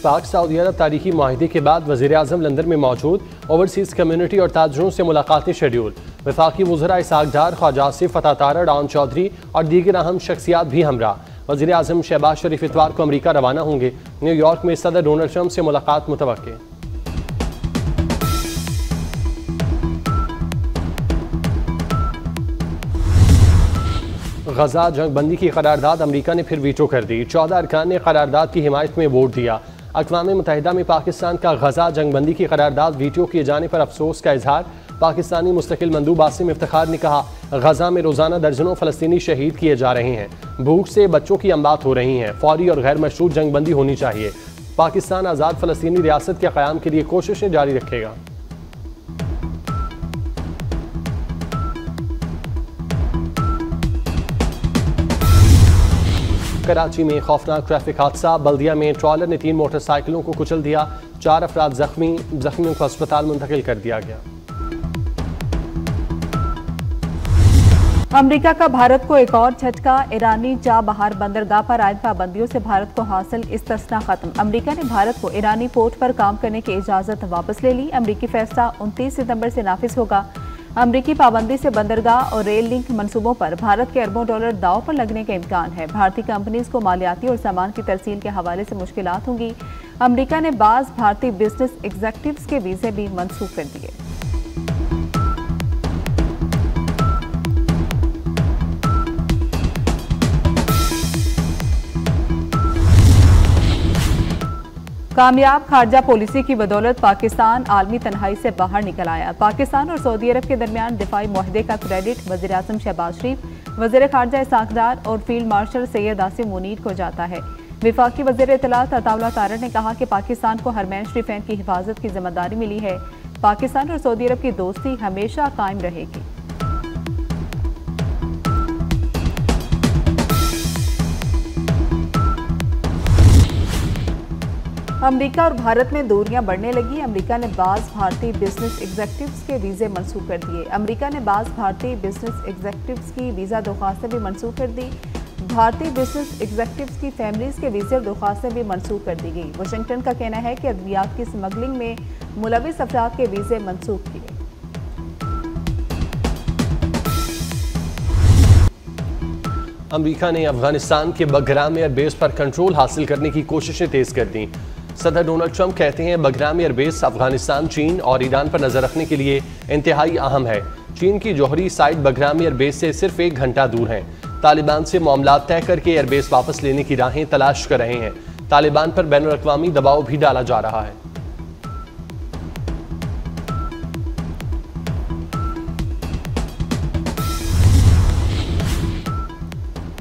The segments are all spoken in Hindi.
पाक सऊदी अरब तारीखी माहिदे के बाद वज़ीर आज़म लंदन में मौजूद। ओवरसीज़ कम्यूनिटी और ताजरों से मुलाकातें शेड्यूल। वफाकी वज़रा इसाक डार, ख्वाजा आसिफ, फतह तारड़, डॉन चौधरी और दीगर अहम शख्सियात भी हमरा। वज़ीर आज़म शहबाज शरीफ इतवार को अमरीका रवाना होंगे। न्यूयॉर्क में सदर डोनाल्ड ट्रंप से मुलाकात मुतवक्के। गजा जंग बंदी की करारदाद अमरीका ने फिर वीटो कर दी। 14 अरकान ने करारदाद की हिमायत में वोट दिया। अक़वाम मुत्तहिदा में पाकिस्तान का गजा जंग बंदी की करारदाद वीटो किए जाने पर अफसोस का इजहार। पाकिस्तानी मुस्तकिल मंदूब आसिम इफ्तिखार ने कहा, गजा में रोज़ाना दर्जनों फ़लस्तीनी शहीद किए जा रहे हैं, भूख से बच्चों की अमवात हो रही हैं, फौरी और गैर मशरूत जंग बंदी होनी चाहिए। पाकिस्तान आज़ाद फ़लस्तीनी रियासत के क़याम के लिए कोशिशें जारी रखेगा। कराची में खौफनाक ट्रैफिक हादसा। बल्दिया में ट्रॉलर ने 3 मोटरसाइकिलों को कुचल दिया। 4 अफराद जख्मियों को अस्पताल मुंतकिल कर दिया गया। अमेरिका का भारत को एक और झटका। ईरानी चाबहार बंदरगाह पर आयद पाबंदियों से भारत को हासिल इस्तिस्ना खत्म। अमेरिका ने भारत को ईरानी पोर्ट पर काम करने की इजाजत वापस ले ली। अमेरिकी फैसला 29 सितंबर से नाफिज होगा। अमरीकी पाबंदी से बंदरगाह और रेल लिंक मंसूबों पर भारत के अरबों डॉलर दांव पर लगने का इम्कान है। भारतीय कंपनीज को मालियाती और सामान की तरसील के हवाले से मुश्किलात होंगी। अमरीका ने बाज़ भारतीय बिजनेस एग्जेक्टिव्स के वीज़े भी मनसूख कर दिए। कामयाब खारजा पॉलिसी की बदौलत पाकिस्तान आलमी तन्हाई से बाहर निकल आया। पाकिस्तान और सऊदी अरब के दरमियान दिफाई मुआहदे का क्रेडिट वज़ीर आज़म शहबाज शरीफ, वज़ीर खारजा इसाक डार और फील्ड मार्शल सैयद आसिम मुनीर को जाता है। वफाकी वज़ीर इत्तलात अताउल्लाह तारड़ ने कहा कि पाकिस्तान को हरमैन शरीफैन की हिफाजत की जिम्मेदारी मिली है। पाकिस्तान और सऊदी अरब की दोस्ती हमेशा कायम रहेगी। अमेरिका और भारत में दूरियां बढ़ने लगी। अमेरिका ने बाज़ भारतीय बिजनेस एग्जेक्टिव्स के वीज़े मनसूख कर दिए। अमेरिका ने बाज़ भारतीय बिजनेस एग्जेक्टिव्स की वीज़ा दरख्वास्तें भी मनसूख कर दी। भारतीय बिजनेस एग्जेक्टिव्स की फैमिलीज़ के वीज़े और दरख्वास्तें भी मनसूख कर दी गई। वाशिंगटन का कहना है कि अद्वियात की स्मगलिंग में मुलविस अफराद के वीज़े मनसूख किए। अमेरिका ने अफगानिस्तान के बगराम एयरबेस पर कंट्रोल हासिल करने की कोशिशें तेज़ कर दी। सदर डोनाल्ड ट्रंप कहते हैं, बगराम एयरबेस अफगानिस्तान, चीन और ईरान पर नजर रखने के लिए इंतहाई अहम है। चीन की जौहरी साइट बगराम एयरबेस से सिर्फ 1 घंटा दूर है। तालिबान से मामला तय करके एयरबेस वापस लेने की राहें तलाश कर रहे हैं। तालिबान पर बैनुल-अक़वामी दबाव भी डाला जा रहा है।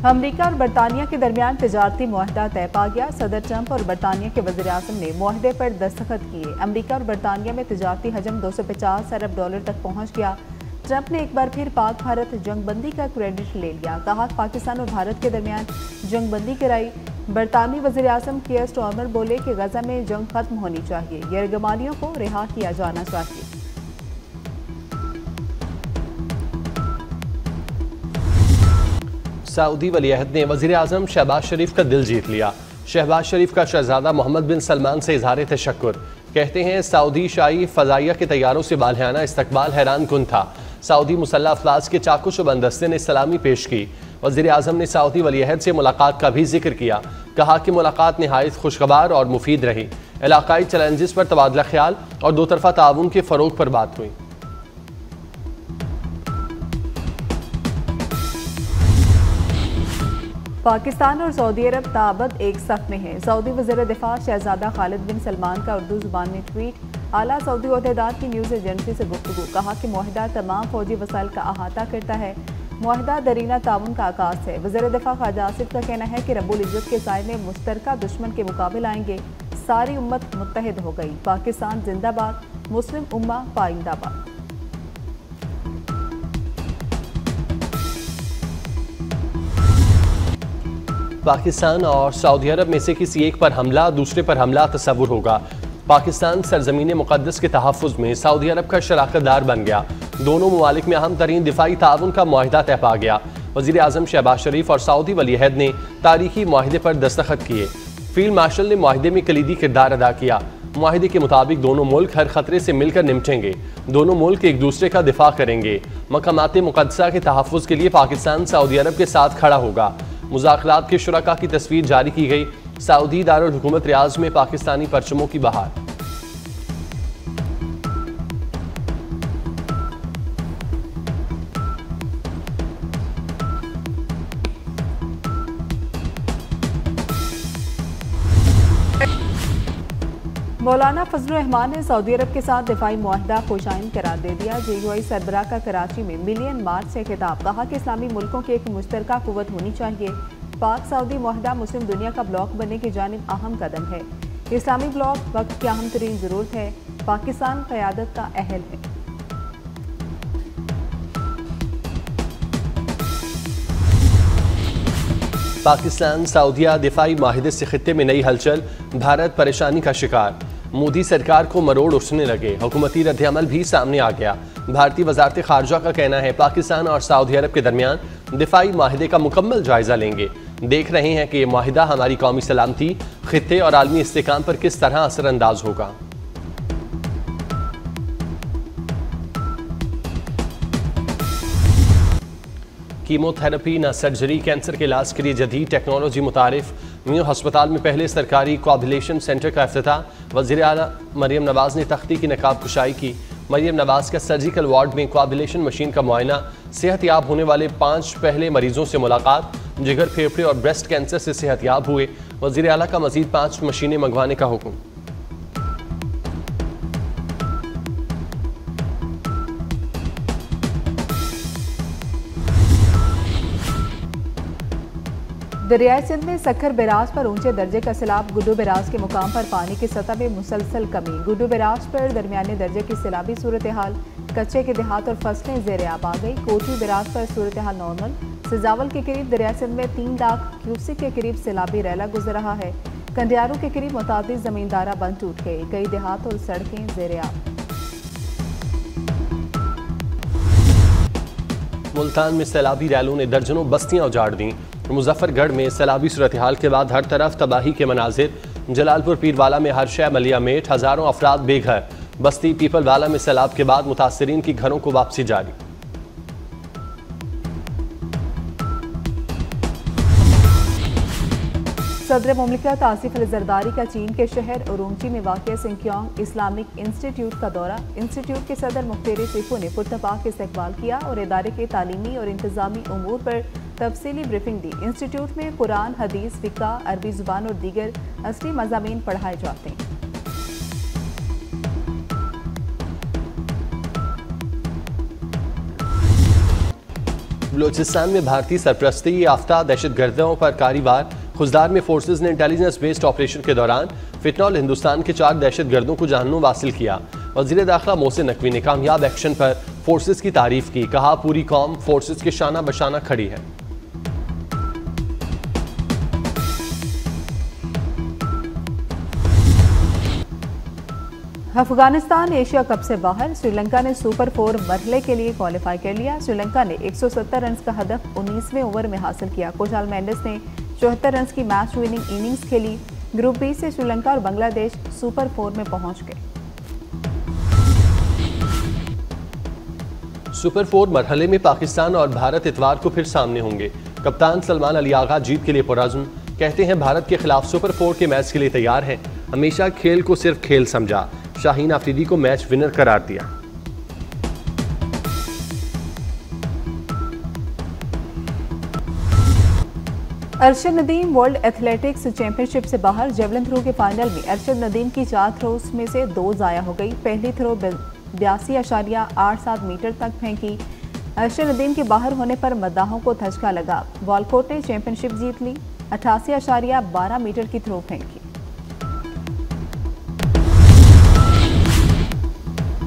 अमेरिका और बरतानिया के दरमियान तिजारती मुआहदा तय पा गया। सदर ट्रंप और बरतानिया के वज़ीर आज़म ने मुआहदे पर दस्तखत किए। अमेरिका और बरतानिया में तिजारती हजम 250 अरब डॉलर तक पहुंच गया। ट्रंप ने एक बार फिर पाक भारत जंगबंदी का क्रेडिट ले लिया। कहा, पाकिस्तान और भारत के दरमियान जंगबंदी कराई। बरतानवी वज़ीर आज़म कियर स्टारमर बोले कि गजा में जंग खत्म होनी चाहिए, यरगमानियों को रिहा किया जाना चाहिए। सऊदी वलीअहद ने वज़ीर आज़म शहबाज शरीफ का दिल जीत लिया। शहबाज शरीफ का शहजादा मोहम्मद बिन सलमान से इज़हार तशक्कुर। कहते हैं, सऊदी शाही फ़ज़ाइया के तैयारों से बालियाना इस्तकबाल हैरान कुन था। सऊदी मुसल्लह अफवाज के चाकू-चुबंद दस्ते ने सलामी पेश की। वज़ीर आज़म ने सऊदी वलीअहद से मुलाकात का भी जिक्र किया। कहा कि मुलाकात नहायत खुशगवार और मुफीद रही। इलाकाई चैलेंजेस पर तबादला ख्याल और दो तरफ़ा ताउन के फ़रोग पर बात हुई। पाकिस्तान और सऊदी अरब ताबद एक सफ में है। सऊदी वज़ीर दिफा शहजादा खालिद बिन सलमान का उर्दू ज़ुबान में ट्वीट। आला सऊदी ओहदेदार की न्यूज़ एजेंसी से गुफ्तगू। कहा कि मुआहदा तमाम फौजी वसाइल का अहाता करता है। मुआहदा दरीना ताउन का आगाज़ है। वज़ीर दिफा ख्वाजा आसिफ का कहना है कि रब्बुल इज़्ज़त के साए में मुश्तरका दुश्मन के मुकाबले आएंगे। सारी उम्मत मुत्तहिद हो गई। पाकिस्तान जिंदाबाद, मुस्लिम उम्मा पाइंदाबाद। पाकिस्तान और सऊदी अरब में से किसी एक पर हमला दूसरे पर हमला तस्वुर होगा। पाकिस्तान सरजमीन मुक़द्दस के तहफ़्फ़ुज़ में सऊदी अरब का शराकतदार बन गया। दोनों ममालिक में अहम तरीन दिफाई ताउन का मुआहदा तय पा गया। वज़ीर आज़म शहबाज शरीफ और सऊदी वलीअहद ने तारीखी मुआहदे पर दस्तखत किए। फील्ड मार्शल ने माहिदे में कलीदी किरदार अदा किया। माहिदे के मुताबिक दोनों मुल्क हर खतरे से मिलकर निपटेंगे। दोनों मुल्क एक दूसरे का दिफा करेंगे। मकामात मुक़द्दसा के तहफ़्फ़ुज़ के लिए पाकिस्तान सऊदी अरब के साथ खड़ा होगा। मुज़ाकरात के शुरका की तस्वीर जारी की गई। सऊदी दारुल हुकूमत रियाज़ में पाकिस्तानी परचमों की बहार। मौलाना फजलुर रहमान ने सऊदी अरब के साथ दिफाई मुआहदा खुशाइन करार दे दिया। JUI सरबराह का कराची में मिलियन मार्च से खिताब। कहा कि इस्लामी मुल्कों की एक मुश्तरका कुव्वत होनी चाहिए। पाक सऊदी मुआहदा मुस्लिम दुनिया का ब्लॉक बनने की जानिब अहम कदम है। इस्लामी ब्लॉक वक्त की अहम तरीन ज़रूरत है। पाकिस्तान क़यादत का अहल है। पाकिस्तान सऊदीया दिफाई माहिदे से खित्ते में नई हलचल। भारत परेशानी का शिकार। मोदी सरकार को मरोड़ उठने लगे। हुकूमती रद्द-ए-अमल भी सामने आ गया। भारतीय वजारत खारजा का कहना है पाकिस्तान और सऊदी अरब के दरमियान दिफाई माहिदे का मुकम्मल जायजा लेंगे। देख रहे हैं कि ये माहिदा हमारी कौमी सलामती, खित्ते और आलमी इस्तेहकाम पर किस तरह असरअंदाज होगा। कीमोथेरेपी न सर्जरी, कैंसर के इलाज के लिए जदीद टेक्नोलॉजी मुतारिफ। न्यू हस्पताल में पहले सरकारी कोआबुलेशन सेंटर का इफ्तिताह। वज़ीर आला मरियम नवाज ने तख्ती की नकाब कुशाई की। मरियम नवाज का सर्जिकल वार्ड में कोआबुलेशन मशीन का मुआयना। सेहतयाब होने वाले 5 पहले मरीजों से मुलाकात। जिगर, फेफड़े और ब्रेस्ट कैंसर से सेहतयाब हुए। वज़ीर आला का मजीद 5 मशीनें मंगवाने का हुक्म। दरियाए सिंध में सखर बैराज पर ऊंचे दर्जे का सैलाब। गुड्डू बैराज के मुकाम पर पानी की सतह में मुसलसल कमी। गुड्डू बैराज पर दरमियाने दर्जे की सैलाबी सूरत हाल। कच्चे के देहात और फसलें ज़ेर आब आ गई। कोटली बैराज पर सूरत हाल नॉर्मल। सिजावल के करीब दरियाए सिंध में 3 लाख क्यूसिक के करीब सैलाबी रैला गुजर रहा है। कंडियारों के करीब मुतादिद जमींदारा बंद टूट गई। कई देहात और सड़कें ज़ेर आब। मुल्तान में सैलाबी रैलों ने दर्जनों बस्तियां उजाड़ दी। मुजफ्फरगढ़ में सैलाबी सूरत हाल के बाद हर तरफ तबाही के मनाजिर। जलालपुर पीरवाला में हर शय मलिया मेट, हज़ारों अफराद बेघर। बस्ती पीपलवाला में सैलाब के बाद मुतासरीन की घरों को वापसी जारी। सदर मुमलिकत आसिफ अली जरदारी का चीन के शहर उरुमची में वाक़िया सिंकियोंग इस्लामिक इंस्टीट्यूट का दौरा। इंस्टीट्यूट के सदर मुख्तार सिफू ने पुरतपाक इस्तकबाल किया और इदारे के तालीमी और इंतजामी उमूर पर तफसीली ब्रीफिंग दी। इंस्टीट्यूट में कुरान, हदीस, फिक़ा, अरबी ज़ुबान और दीगर असली मज़ामीन पढ़ाए जाते हैं। बलूचिस्तान में भारतीय सरपरस्ती याफ्ता दहशतगर्दों पर कारवार। खुजदार में फोर्सेज ने इंटेलिजेंस बेस्ड ऑपरेशन के दौरान फितनौल हिंदुस्तान के 4 दहशतगर्दों को जहन्नुम हासिल किया। वज़ीर दाखिला मोहसिन नकवी ने कामयाब एक्शन पर फोर्सेज की तारीफ की। कहा पूरी कौम फोर्सेज के शाना बशाना खड़ी है। अफगानिस्तान एशिया कप से बाहर। श्रीलंका ने सुपर 4 मरहले के लिए क्वालिफाई कर लिया। श्रीलंका ने 170 रन का हदफ 19वें ओवर में हासिल किया। कुशाल मेंडिस ने 74 रन की मैच विनिंग इनिंग्स खेली। ग्रुप बी से श्रीलंका और बांग्लादेश सुपर 4 में पहुंच गए। सुपर 4 मरहले में पाकिस्तान और भारत इतवार को फिर सामने होंगे। कप्तान सलमान अली आगा जीत के लिए पुरअज़्म। कहते हैं भारत के खिलाफ सुपर 4 के मैच के लिए तैयार हैं। हमेशा खेल को सिर्फ खेल समझा। शाहीन अफरीदी को मैच विनर करार दिया। Arshad Nadeem world athletics championship से बाहर। जेवलिन थ्रो के फाइनल में अरशद नदीम की 4 थ्रोस में से 2 ज़ाया हो गई। पहली थ्रो 82.87 मीटर तक फेंकी। अरशद नदीम के बाहर होने पर मद्दाहों को धचका लगा। वॉलकोट ने चैंपियनशिप जीत ली। 88.12 मीटर की थ्रो फेंकी।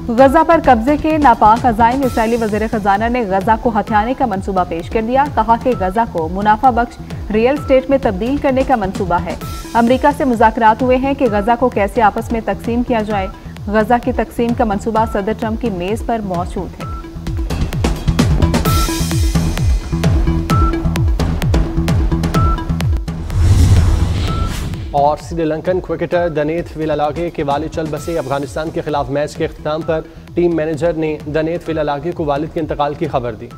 गजा पर कब्जे के नापाक अज़ाइम। इसराइली वज़ीर ख़ज़ाना ने गजा को हथियाने का मंसूबा पेश कर दिया। कहा कि गजा को मुनाफा बख्श रियल स्टेट में तब्दील करने का मंसूबा है। अमेरिका से मुज़ाकरात हुए हैं कि गजा को कैसे आपस में तकसीम किया जाए। गजा की तकसीम का मंसूबा सदर ट्रंप की मेज़ पर मौजूद है। और श्रीलंकन क्रिकेटर दनेथ विलालागे के वालिद चल बसे। अफगानिस्तान के खिलाफ मैच के अख्ताम पर टीम मैनेजर ने दनेथ विलालागे को वालिद के इंतकाल की खबर दी।